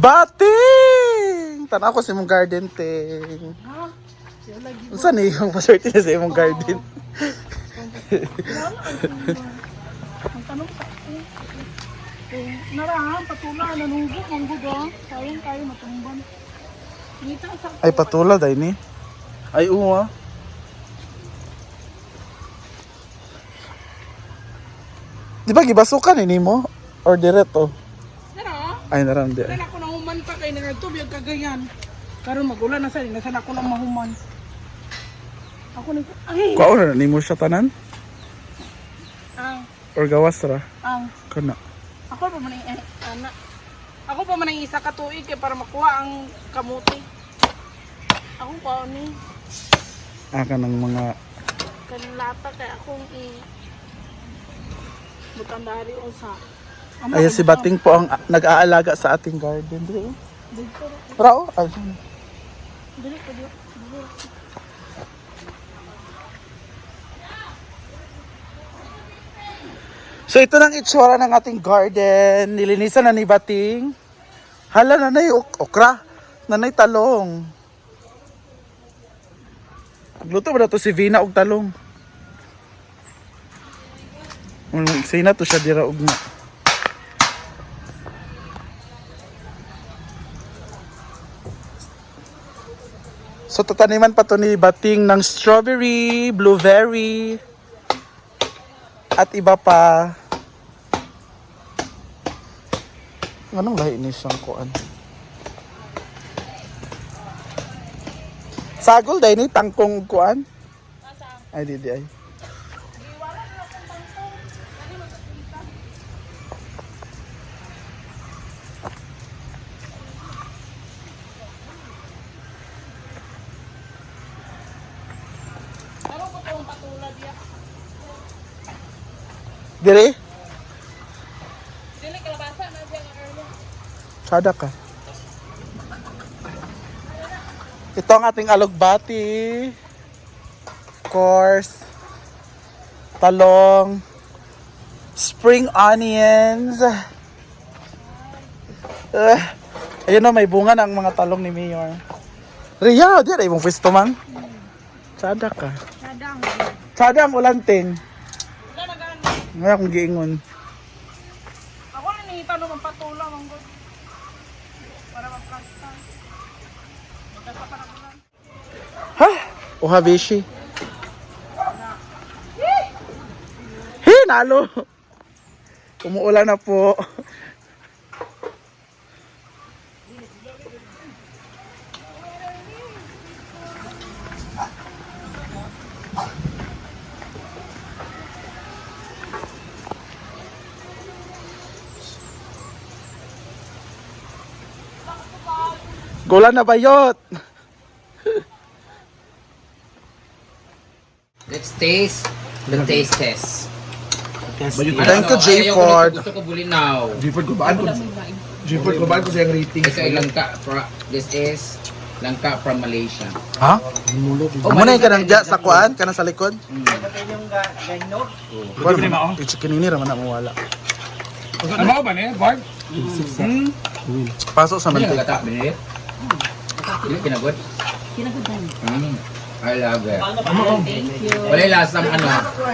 Bating! Tanaw ko sa imong garden, ting. Saan eh yung paswerte na sa imong garden? Ang tanong sa akin. Narahan, patula, nanugok, ang gudo. Sayang tayo matumban. Ngita sa Ay, patula, dahil ni. Ay, uwa. Di ba gibasukan ini mo? Or direto? Nara, Ay, naram di. nara ako nang human pa kay nagtubig kagayan. Karon magulan na sa nasan ako nang mahuman. Ako ni ay, Kuha na ni mo siya tanan? ang Or gawas ra? Kana. ako pa man anak. Ako pa man ang isa ka tuig kay para makuha ang kamuti. Ako pa ni Aka ng mga... kanlata kay akong butandari o sa. Ayan si Bating po ang nag-aalaga sa ating garden. Dito. Dito. Rao? Ay, Dito. so ito nang itsura ng ating garden. Nilinisan na ni Bating. Hala, nanay okra. Nanay talong. Nagluto ba na to si Vina og talong? Say na to siya dira og na. So tataniman pa to ni Bating ng strawberry, blueberry, at iba pa. Anong lahi ni siyang kuan? Sagol dahil ni tangkong kuan? Ay, di ay. Dire? Dili kalabasa na diya nga early. Sada ka. Ito ang ating alugbati. Of course. Talong. Spring onions. Ayun o, may bunga ng mga talong ni Mayor. Ria, di rin mong pwesto man. Sada ka. Nadang. Sada ang ulanting. Wala na gani. Ngayon akong giingon. Ako na nangita naman patula mong god. Para magplasta. Magkasa pa na kulan. Ha? Ohabishi. Nalo. Umuulan na po. Gulan na bayot. Let's taste the taste test. Thank you, J. Ford. Gusto ko bulinaw. J-Ford ko baan ko siyang rating. Ito ay this is langka from Malaysia. Ha? Amo na yung kanang dya sa kuan, kanang sa likod. Pwede mo. I-chicken ini raman na mawala. Ano ba ni, Bart? Pasok sa Ano yung mantika. gata, Benit? Hindi kinagod? I love it. Wala yung lasang ano.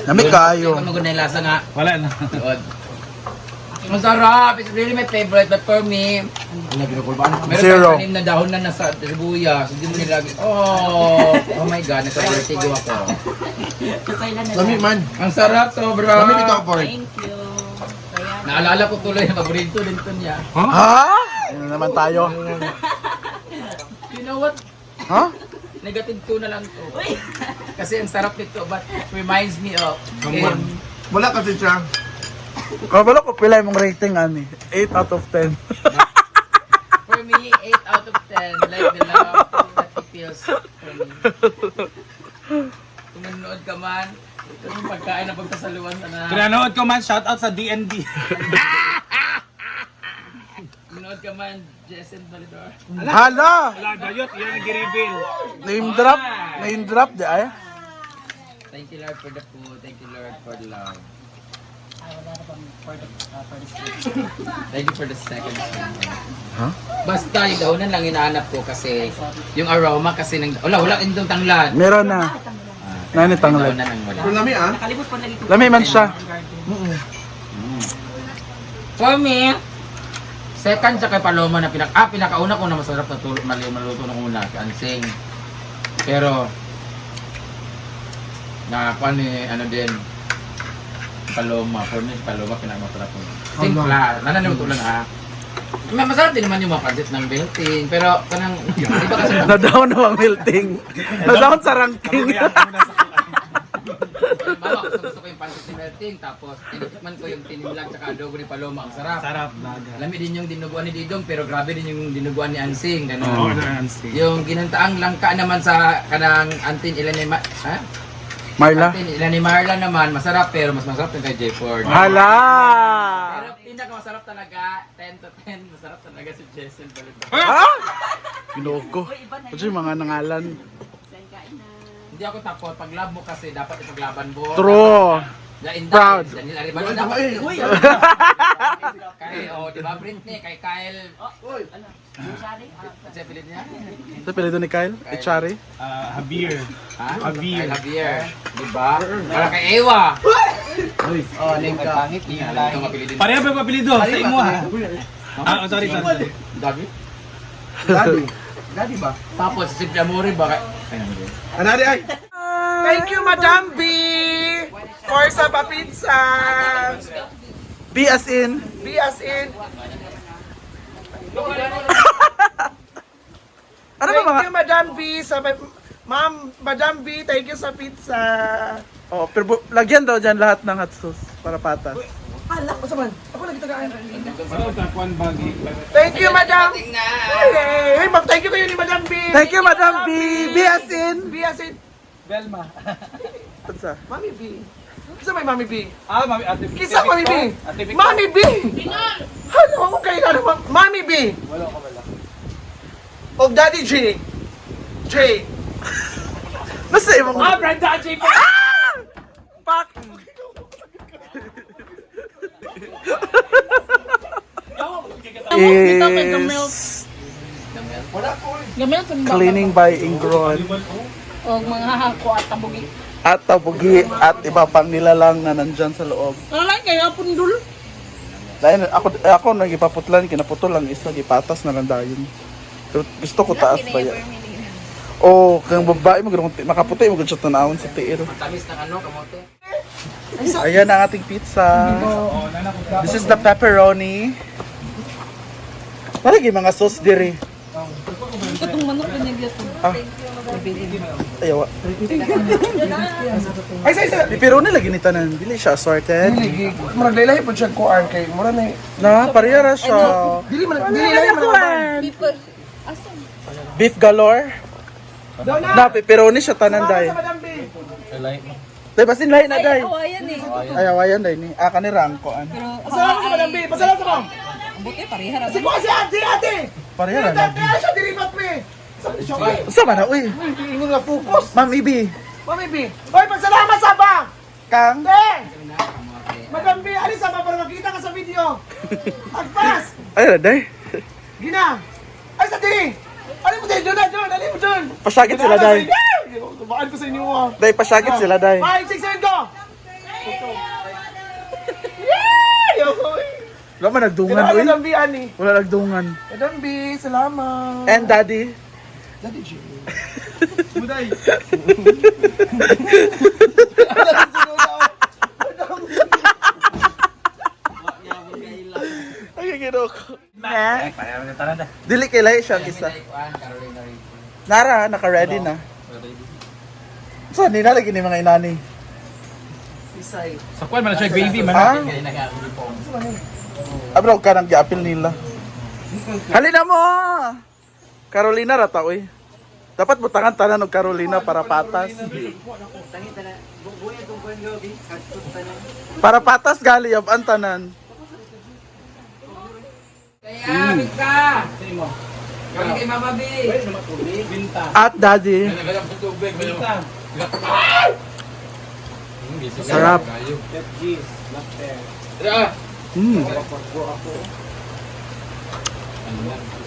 Nami kayo. Ano yung lasa nga? Wala na. Yun. Masarap. It's really my favorite. But for me, meron Zero. tayong tanim na dahon na nasa sibuyas. Hindi mo nilagay. Oh my God. Nasa-vertigo ako. Lami man. Ang sarap to, bro. Lami dito ako, Ford. Naalala ko tuloy na paborito din to niya. Ha? Ano naman tayo? You know what? Ha? Negative 2 na lang to. Kasi ang sarap nito, but reminds me of him. Wala kasi siya. Kabalo ko pila yung rating ani. 8 out of 10. For me, 8 out of 10. Like the love that he feels for me. Kung nanonood ka man, ito yung pagkain na pagkasaluan na. Pinanood ko man, shoutout sa DND. Nanonood ka man, Jessen Validor. Hala! Wala, bayot, yun ang gi-reveal. Name drop. Name drop di ay. Thank you Lord for the food. Thank you Lord for the love. Ready for the second time. Ha? Basta yung dahonan lang hinahanap ko kasi yung aroma kasi ng wala indong tanglad. Meron na. Nani tanglad. Dahonan ang wala. Lami man siya. For me, second sa kay Paloma na pinakauna ko na masarap na maluto ng una, ansing. Pero ano din, Paloma. For me, Paloma pinakamasarap ko. Simpla, nananimuto lang ha. Masarap din naman yung mga pancit ng belting, pero kanang, di ba kasi Nadaon na ang melting. Nadaon sa ranking. Mama, gusto ko yung pancit ng belting, tapos tinikman ko yung tinimlag tsaka adobo ni Paloma, ang sarap. Sarap, laga. Lami din yung dinuguan ni Didong, pero grabe din yung dinuguan ni Ansing. Oo, Ganun. nansi. Yung ginantaang langka naman sa kanang Antin Ilan ni Marla. Antin Ilan ni Marla naman, masarap pero mas masarap yung kay Jayford. Hala! Pero pinakamasarap talaga, 10 to 10, masarap talaga si Jessel Balibar. Ha? Ginoko. Ito yung mga nangalan. Hindi ako tapos, pag love mo kasi dapat ipaglaban mo. True. Proud. Daniel Arevalo dapat. Uy! Kay, di ba Britney, kay Kyle. Ano siya pilit niya? Ito pilido ni Kyle? Ichari? Javier. Ha? Javier. Kay Javier. Diba? Para kay Ewa. Oh, lingka. Pangit niya. Ito mapilidin. Pareha ba yung apelido sa imo ha? Sorry. Dabi? Daddy ba? Tapos si Amore ba? Anari ay. Thank you, Madam B! For sa pizza! B as in. B as in. Ano ba mga? Thank you, Madam B! Ma'am, Madam B, thank you sa pizza! Oh, pero lagyan daw dyan lahat ng hot sauce para patas. Hala, basta man. Ako lagi tagaan. Ano takuan bagi? Thank you, Madam! Hey, thank you kayo ni Madam B! Thank you, Madam B. B as in. B as in. Velma. Pagsa. Mami B. Kisa may Mami B? Mami Ate Vic. Kisa Mami B? Ate Vic. Mami B! Ano, okay na naman. Mami B! Wala. O Daddy J. J. Basta yung mga... Brenda J. Pak! Is Gamel sa cleaning by Ingron O mga hako at tabugi. at tabugi at iba pang nilalang na nandyan sa loob. Ano lang kayo, pundul? Dahil ako nagipaputlan, kinaputol lang isa, gipatas na lang dayon. Pero gusto ko taas ba yan? Oh, kang babae makaputi mo siya tanawon sa tiir. Tamis ng ano, kamote. Ayan ang ating pizza. This is the pepperoni. Talagi mga sauce diri. Itong manok na niya dito. Ayaw. Ay, sa Pepperoni lagi ni tanan, dili siya assorted. Murag laylay po siya kuan kay mura na Na, parehara siya. dili laylay man. Beef galore. Na, pepperoni siya tanan day. Madam B. Day, basin lahi na day. Awayan eh. Ay, awayan day ni. Kanirang koan. Pasalamat sa Madam B. Pasalamat sa Ma'am. Buti parihara. Si kuan si ate. Parehara lagi. Kaya siya diripat me. Sa man na, uy. Ingon nga focus. Ma'am Ibi. Mami B. Hoy, pasalamat sa ba. Kang. Te. Madam B, alis sa ba para makita ka sa video. Agpas. Ay, na day. Gina. Ay sa diri. Ali mo dyan, ali mo dyan. Pasyagit sila day. Tumaan ko sa inyo ah. Day, pasyagit sila day. 5, 6, 7, go! Yay! Wala man nagdungan, Kailangan uy. Madam B, ani. Wala nagdungan. Madam B, salamat. And daddy. Daddy J. Muday. Ay, ginoko. Na? Dili kay lahi siya ang isa. Carolina Reaper. Nara, naka-ready na. Saan nila lagi ni mga inani? Isay. Sa kuan man siya gravy man. Ha? Kaya nag-uniform. Abro ka nang giapil nila. Halina mo! Carolina rata, uy. Dapat butangan tanan og Carolina para patas. Para patas gali ab ang tanan. Kaya, Mika! Kami kay Mama B. Binta. At daddy. Nagalang sa tubig. Sarap. Ah! Mm. Ano yan?